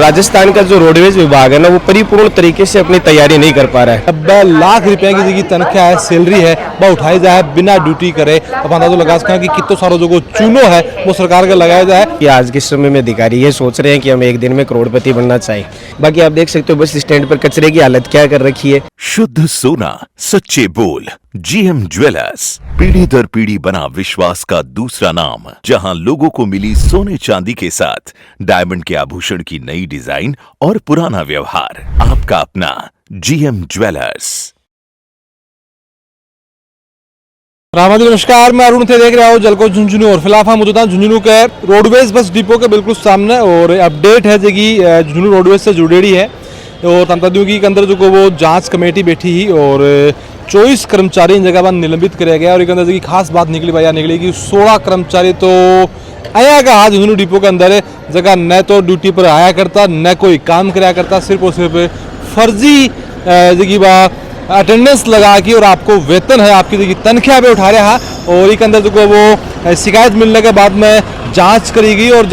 राजस्थान का जो रोडवेज विभाग है ना, वो परिपूर्ण तरीके से अपनी तैयारी नहीं कर पा रहा है। 90 लाख रुपए की जिसकी तनख्वाह है, सैलरी है, वह उठाई जाए बिना ड्यूटी करे। अब अंदाजा लगा सकते हैं कि कितने सारों जो चूनो है वो सरकार का लगाया जाए। कि आज के समय में अधिकारी ये सोच रहे हैं कि हम एक दिन में करोड़पति बनना चाहिए। बाकी आप देख सकते हो बस स्टैंड पर कचरे की हालत क्या कर रखी है। शुद्ध सोना, सच्चे बोल, जीएम ज्वेलर्स, पीढ़ी दर पीढ़ी बना विश्वास का दूसरा नाम, जहां लोगों को मिली सोने चांदी के साथ डायमंड के आभूषण की नई डिजाइन और पुराना व्यवहार। आपका अपना जीएम ज्वेलर्स। रामाजी नमस्कार, मैं अरुण थे, देख रहा हूँ जलको झुंझुनू। और फिलहाल हम मौजूद हैं झुंझुनू के रोडवेज बस डिपो के बिल्कुल सामने। और अपडेट है जी झुंझुनू रोडवेज से जुड़ेड़ी है और तंत्रद्योगी के अंदर जो को वो जांच कमेटी बैठी ही और 24 कर्मचारी इन जगह पर निलंबित कराया गया। और एक अंदर की खास बात निकली भैया निकली कि 16 कर्मचारी तो आया का आज झुंझुनू डिपो के अंदर जगह न तो ड्यूटी पर आया करता न कोई काम कराया करता, सिर्फ और सिर्फ फर्जी जगह अटेंडेंस लगा के और आपको वेतन है आपकी देखिए तनख्वाह पे उठा रहा है। और एक अंदर जो वो शिकायत मिलने के बाद में जांच करी गई और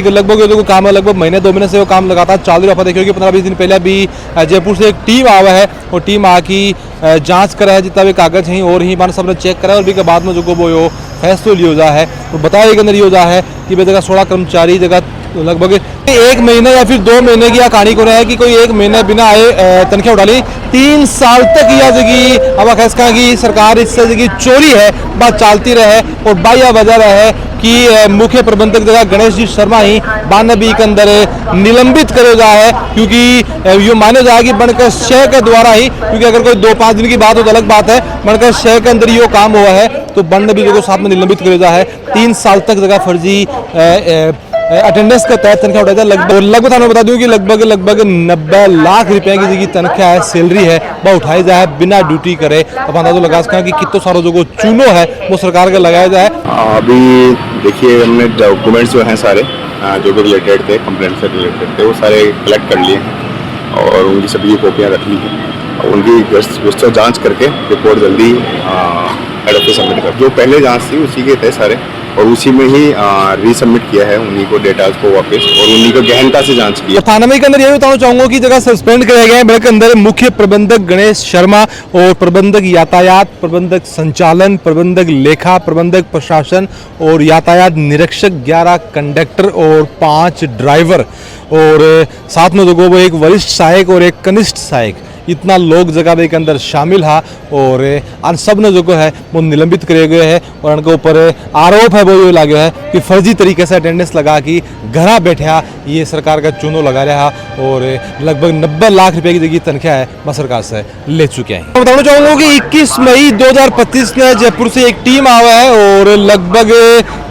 लगभग जो काम है लगभग महीने 2 महीने से वो काम लगातार चालू रहा। देखिए कि 15-20 दिन पहले भी जयपुर से एक टीम आवा है और टीम आके जांच करा है जितना भी कागज हैं और ही मान सब ने चेक करा और भी के बाद में जो वो फैसला लिया जा है। तो बताया के अंदर ये जा है कि भाई जगह 16 कर्मचारी जगह लगभग 1 महीने या फिर 2 महीने की कहानी को रहा है कि कोई 1 महीने बिना आए तनख्वाह उठा ली। 3 साल तक यह जगह अब खैस कहा कि सरकार इससे जगह चोरी है बात चलती रहे और बाया वजह रहे कि मुख्य प्रबंधक जगह गणेश जी शर्मा ही बानबी के अंदर निलंबित करे जा है। क्योंकि ये माने जाए कि बनकर 6 के द्वारा ही, क्योंकि अगर कोई 2-5 दिन की बात हो तो अलग बात है, बनकर 6 के अंदर ये काम हुआ है तो बनबी जो साथ में निलंबित करे जा है। 3 साल तक जगह फर्जी अटेंडेंस का तहत तनख्वाह उठाया लगभग थानों बता दूं कि लगभग 90 लाख रुपए की जिसकी तनख्वाह है, सैलरी है, वह उठाई जाए बिना ड्यूटी करे। अब अंदाजा लगा सकते हैं कि कितने सारों जो चूनो है वो सरकार का लगाया जाए। अभी देखिए हमने डॉक्यूमेंट्स जो हैं सारे जो भी रिलेटेड थे, कंप्लेंट से रिलेटेड थे, वो सारे कलेक्ट कर लिए हैं और उनकी सभी कॉपियाँ रख ली हैं। उनकी विस्तृत जांच करके रिपोर्ट जल्दी हेड ऑफिस सबमिट कर, जो पहले जांच थी उसी के थे सारे और उसी में ही रीसबमिट किया है उन्हीं को डेटाज को वापस और उन्हीं को गहनता से जांच की है। थाना में के अंदर ये बताना चाहूंगा कि जगह सस्पेंड कराया गया है के अंदर मुख्य प्रबंधक गणेश शर्मा और प्रबंधक यातायात, प्रबंधक संचालन, प्रबंधक लेखा, प्रबंधक प्रशासन और यातायात निरीक्षक, 11 कंडक्टर और 5 ड्राइवर और साथ में जो वो एक वरिष्ठ सहायक और एक कनिष्ठ सहायक, इतना लोग जगह के अंदर शामिल है और अन सब ने जो है वो निलंबित करे गए हैं। और उनके ऊपर आरोप है वो ये लगे है कि फर्जी तरीके से अटेंडेंस लगा कि घरा बैठा ये सरकार का चूनो लगा रहा और लगभग 90 लाख रुपए की जगह तनख्वाह है वह सरकार से ले चुके हैं। बताना चाहूँगा कि 21 मई 2025 में जयपुर से एक टीम आवा है और लगभग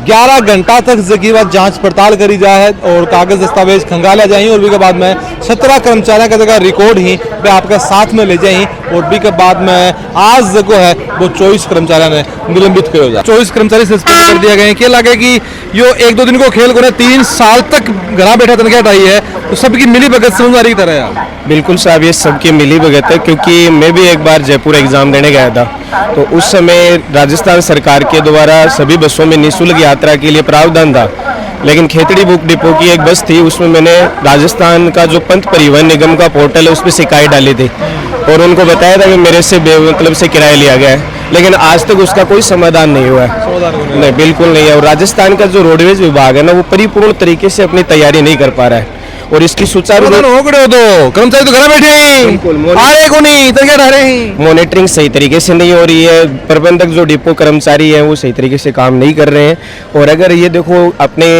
11 घंटा तक जगह जांच पड़ताल करी जाए और कागज दस्तावेज खंगाला जाए और भी के बाद में 17 कर्मचारियों का जगह रिकॉर्ड ही वे आपके साथ में ले जाए और भी के बाद में आज जो है वो 24 कर्मचारियों ने निलंबित किया जाए। 24 कर्मचारी सस्पेंड कर दिया गए। क्या लगे कि यो 1-2 दिन को खेल को 3 साल तक घर बैठा तनख्वाह उठाई है तो सबकी मिली भगत समझदारी की तरह है। बिल्कुल साहब, ये सबकी मिली भगत है क्योंकि मैं भी एक बार जयपुर एग्जाम देने गया था तो उस समय राजस्थान सरकार के द्वारा सभी बसों में निःशुल्क यात्रा के लिए प्रावधान था। लेकिन खेतड़ी बुक डिपो की एक बस थी, उसमें मैंने राजस्थान का जो पंथ परिवहन निगम का पोर्टल है उस पर शिकायत डाली थी और उनको बताया था कि मेरे से बेमतलब से किराया लिया गया है, लेकिन आज तक उसका कोई समाधान नहीं हुआ है। नहीं, बिल्कुल नहीं है। और राजस्थान का जो रोडवेज विभाग है ना, वो परिपूर्ण तरीके से अपनी तैयारी नहीं कर पा रहा है और इसकी सुचारू कर्मचारी तो घर बैठे मॉनिटरिंग सही तरीके से नहीं हो रही है। प्रबंधक जो डिपो कर्मचारी हैं वो सही तरीके से काम नहीं कर रहे हैं। और अगर ये देखो अपने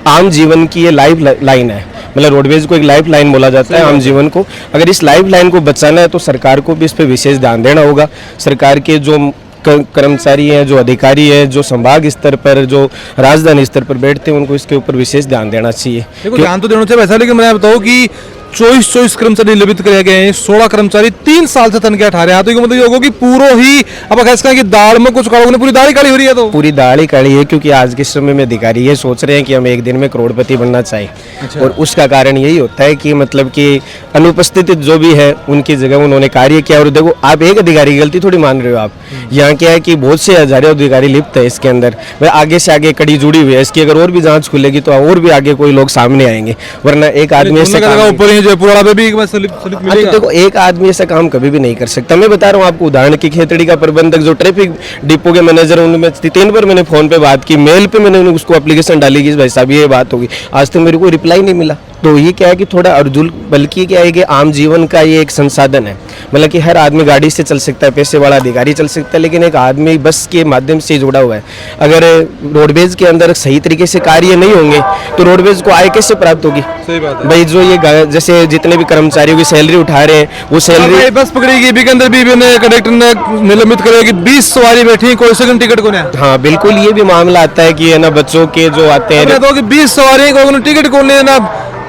आम जीवन की ये लाइफ लाइन है, मतलब रोडवेज को एक लाइफ लाइन बोला जाता है आम जीवन को, अगर इस लाइफ लाइन को बचाना है तो सरकार को भी इस पर विशेष ध्यान देना होगा। सरकार के जो कर्मचारी हैं, जो अधिकारी हैं, जो संभाग स्तर पर, जो राजधानी स्तर पर बैठते हैं, उनको इसके ऊपर विशेष ध्यान देना चाहिए। देखो ध्यान तो देना चाहिए वैसा, लेकिन मैं बताऊँ कि 24 कर्मचारी निलंबित करे गए हैं। 16 कर्मचारी 3 साल से तनख्वाह ठा रहे हैं। तो ये मतलब ये होगा कि पूरा ही अब कह सकते हैं कि दाल में कुछ काढ़ोगे, पूरी दाल ही काली हो रही है। तो पूरी दाल ही काली है, क्योंकि आज के समय में अधिकारी ये सोच रहे हैं कि हम एक दिन में करोड़पति बनना चाहिए। और उसका कारण यही होता है कि मतलब कि अनुपस्थित जो भी है उनकी जगह उन्होंने कार्य किया। और देखो, आप एक अधिकारी की गलती थोड़ी मान रहे हो। आप यहाँ क्या है कि बहुत से हजारों अधिकारी लिप्त है इसके अंदर। वह आगे से आगे कड़ी जुड़ी हुई है इसकी। अगर और भी जांच खुलेगी तो और भी आगे कोई लोग सामने आएंगे, वरना एक आदमी ऐसे ऊपर ही जयपुर वाला पे भी एक बार स्लिप हाँ, तो मिलेगा। देखो, एक आदमी ऐसा काम कभी भी नहीं कर सकता। मैं बता रहा हूँ आपको उदाहरण की, खेतड़ी का प्रबंधक जो ट्रैफिक डिपो के मैनेजर, उनमें 3 बार मैंने फोन पे बात की, मेल पे मैंने उसको एप्लीकेशन डाली कि भाई साहब ये बात होगी, आज तक मेरे को रिप्लाई नहीं मिला। तो ये क्या है कि थोड़ा अर्जुल, बल्कि क्या है कि आम जीवन का ये एक संसाधन है। मतलब कि हर आदमी गाड़ी से चल सकता है, पैसे वाला अधिकारी चल सकता है, लेकिन एक आदमी बस के माध्यम से जुड़ा हुआ है। अगर रोडवेज के अंदर सही तरीके से कार्य नहीं होंगे तो रोडवेज को आय कैसे प्राप्त होगी? सही बात है भाई, जो ये जैसे जितने भी कर्मचारियों की सैलरी उठा रहे हैं वो सैलरी बस पकड़ेगी भी के अंदर भी कंडक्टर ने निलंबित करेगी। 20 सवारी बैठी, कोई सेकंड टिकट को नहीं। हाँ बिल्कुल, ये भी मामला आता है कि है ना, बच्चों के जो आते हैं तो कि 20 सवारी को टिकट को नहीं ना,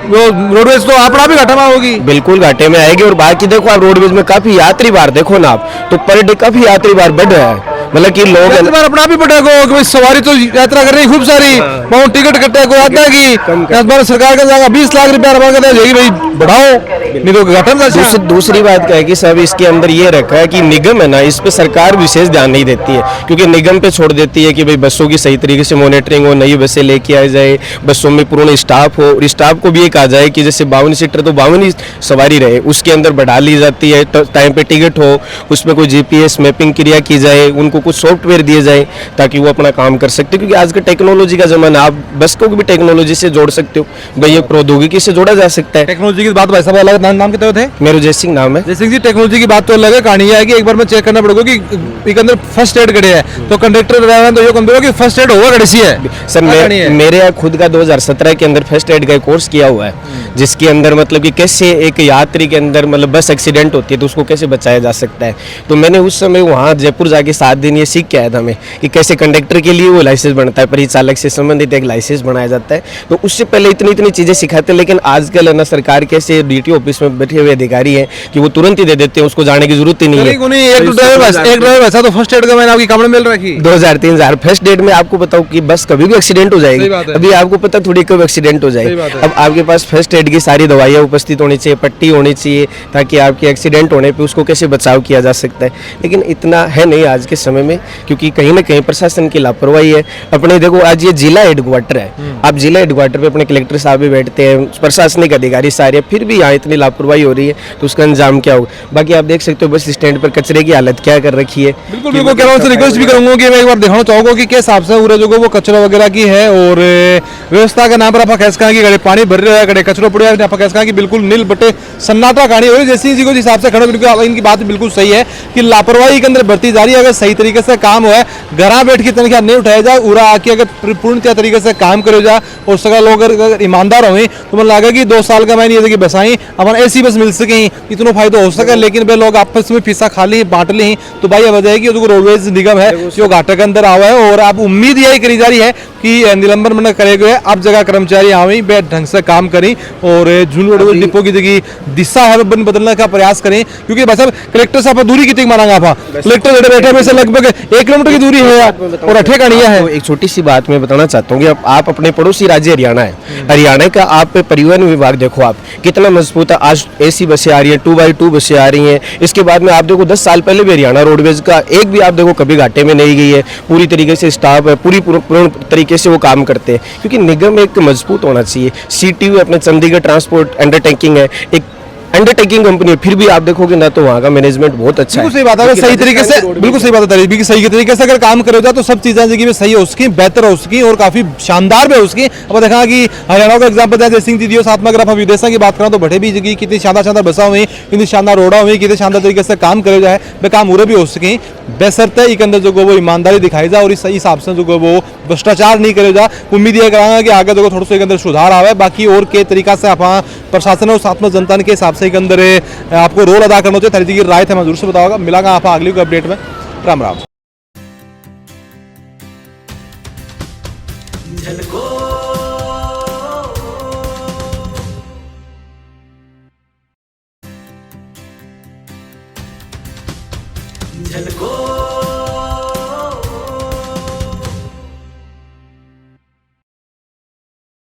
वो रोडवेज तो अपना भी घाटा में होगी। बिल्कुल घाटे में आएगी। और बाकी देखो, आप रोडवेज में काफी यात्री भार देखो ना आप, तो पर डे काफी यात्री भार बढ़ रहा है। मतलब कि लोग अपना भी पटा को कि भाई सवारी तो यात्रा कर रही खूब सारी, बहुत टिकट कटे को आता की सरकार का जाएगा 20 लाख रुपया भाई बढ़ाओ, नहीं तो घाटा में। दूसरी बात क्या है कि सब इसके अंदर ये रखा है कि निगम है ना, इस पे सरकार विशेष ध्यान नहीं देती है, क्योंकि निगम पे छोड़ देती है कि भाई बसों की सही तरीके से मॉनिटरिंग हो, नई बसें लेके आ जाए, बसों में पूर्ण स्टाफ हो। और स्टाफ को भी एक आ जाए कि जैसे 52 सीटर तो 52 ही सवारी रहे, उसके अंदर बढ़ा ली जाती है। टाइम पे टिकट हो, उसमें कोई जीपीएस मैपिंग क्रिया की जाए, उनको कुछ सॉफ्टवेयर दिए जाए ताकि वो अपना काम कर सकते। क्योंकि आज का टेक्नोलॉजी का जमाना, आप बस को भी टेक्नोलॉजी से जोड़ सकते हो भाई, ये प्रौद्योगिकी से जोड़ा जा सकता है। टेक्नोलॉजी की बात भाई साहब अलग, नाम कितने थे? मेरा जय सिंह नाम है। जय सिंह जी, टेक्नोलॉजी की बात तो अलग है, कहानी है कि एक बार मैं चेक करना पड़ेगा कि एक अंदर फर्स्ट एड खड़े है, तो कंडक्टर ड्राइवर तो ये कंपेयर कि फर्स्ट एड होगा कड़सी है। सर मेरे यहाँ खुद का 2017 के अंदर फर्स्ट एड का कोर्स किया हुआ है, जिसके अंदर मतलब कि कैसे एक यात्री के अंदर मतलब बस एक्सीडेंट होती है तो उसको कैसे बचाया जा सकता है। तो मैंने उस समय वहाँ जयपुर जाके 7 दिन ये सीख के आया था मैं कि कैसे कंडक्टर के लिए वो लाइसेंस बनता है, परिचालक से संबंधित एक लाइसेंस बनाया जाता है। तो उससे पहले इतनी चीजें सिखाते हैं, लेकिन आजकल है ना, सरकार कैसे डीटीओ ऑफिस में बैठे हुए अधिकारी हैं कि वो तुरंत ही दे देते हैं, उसको जाने की जरूरत ही नहीं है। एक ड्राइवर वैसा तो फर्स्ट एड का मैंने आपकी काम मिल रखी 2000-3000 फर्स्ट एड में। आपको बताऊं कि बस कभी भी एक्सीडेंट हो जाएगी, अभी आपको पता थोड़ी कब एक्सीडेंट हो जाए। अब आपके पास फर्स्ट एड की सारी दवाइयाँ उपस्थित होनी चाहिए, पट्टी होनी चाहिए, ताकि आपके एक्सीडेंट होने पे उसको कैसे बचाव किया जा सकता है। लेकिन इतना है नहीं आज के समय में, क्योंकि कहीं ना कहीं प्रशासन की लापरवाही है। अपने देखो, आज ये जिला हेडक्वार्टर है, आप जिला हेडक्वार्टर पे अपने कलेक्टर साहब भी बैठते हैं, प्रशासनिक अधिकारी सारे, फिर भी यहाँ इतनी लापरवाही हो रही है, तो उसका अंजाम क्या होगा? बाकी आप देख सकते हो बस स्टैंड पर कचरे की हालत क्या कर रखी है। बिल्कुल बिल्कुल, कह रहा हूँ, रिक्वेस्ट भी करूंगा कि मैं एक बार दिखाना चाहूंगा कि किस हिसाब से पूरा जो वो कचरा वगैरह की है, और व्यवस्था के नाम पर आप कैसे कहा कि पानी भर रहा है, कड़े कचरा पड़े हैं, आप कैसे कहा कि बिल्कुल नील बटे सन्नाटा कहानी हो रही है। जैसे जी को जिस हिसाब से खड़े, बिल्कुल इनकी बात बिल्कुल सही है कि लापरवाही के अंदर बढ़ती जा रही है। अगर सही तरीके से काम हुआ है, घर बैठ के तनख्वाह नहीं उठाया जाए, उरा आके अगर पूर्ण तरीके से काम करे जाए और सगा लोग अगर ईमानदार हुए तो मुझे लगा कि 2 साल का मैंने ये बसाई अपन ऐसी बस मिल सके, इतना फायदा हो सके। लेकिन वे लोग आपस में फीसा खा ली, बांट ली, तो भाई वजह है कि जो रोडवेज निगम है जो घाटे के अंदर आवा है, और अब उम्मीद यही करी जा रही है कि निलंबन मन करे गए, अब जगह कर्मचारी आवे ढंग से काम करें और जून रोडवेज डिपो की जगह दिशा है बदलने का प्रयास करें। क्योंकि भाई साहब कलेक्टर साहब दूरी कितनी मांगा आप, कलेक्टर बैठे में से लगभग 1 किलोमीटर की दूरी है और अठे कहानियां है। एक छोटी सी बात मैं बताना चाहता हूँ कि आप अपने पड़ोसी राज्य हरियाणा है, हरियाणा का आप परिवहन विभाग देखो, आप कितना मजबूत है। आज एसी बसें आ रही हैं, 2x2 बसें आ रही हैं। इसके बाद में आप देखो 10 साल पहले भी हरियाणा रोडवेज का एक भी आप देखो कभी घाटे में नहीं गई है, पूरी तरीके से स्टाफ है, पूर्ण तरीके से वो काम करते हैं। क्योंकि निगम एक मजबूत होना चाहिए। सीटीयू अपने चंडीगढ़ ट्रांसपोर्ट अंडरटेकिंग है, एक अंडरटेकिंग कंपनी है, फिर भी आप देखोगे ना तो वहाँ का मैनेजमेंट बहुत अच्छा है। सही बात है, सही तरीके से, बिल्कुल सही बात है, सही तरीके से अगर काम करो जाए तो सब चीजें जिंदगी में सही हो उसकी, बेहतर हो उसकी और काफी शानदार भी हो उसकी। अब देखा कि हरियाणा का एग्जाम्पल है, जय सिंह जी साथ में अगर आप विदेशों की बात करें तो बड़े भी जगह कितनी शानदार बसा हुई, कितनी शानदार रोड़ा हुई, कितने शानदार तरीके से काम करे जाए, वे काम पूरे भी हो सके। बेसरते एक अंदर जो वो ईमानदारी दिखाई जाए और इस सही हिसाब से जो वो भ्रष्टाचार नहीं करे जाए। उम्मीद यह करांगा कि आगे जो थोड़ा सा अंदर सुधार आवे। बाकी और के तरीका से आप प्रशासन और साथ में जनता के हिसाब से एक अंदर आपको रोल अदा करना चाहिए। थरी की राय थे मैं जरूर से बताऊंगा। मिलागा आप अगली अपडेट में। राम राम। झलको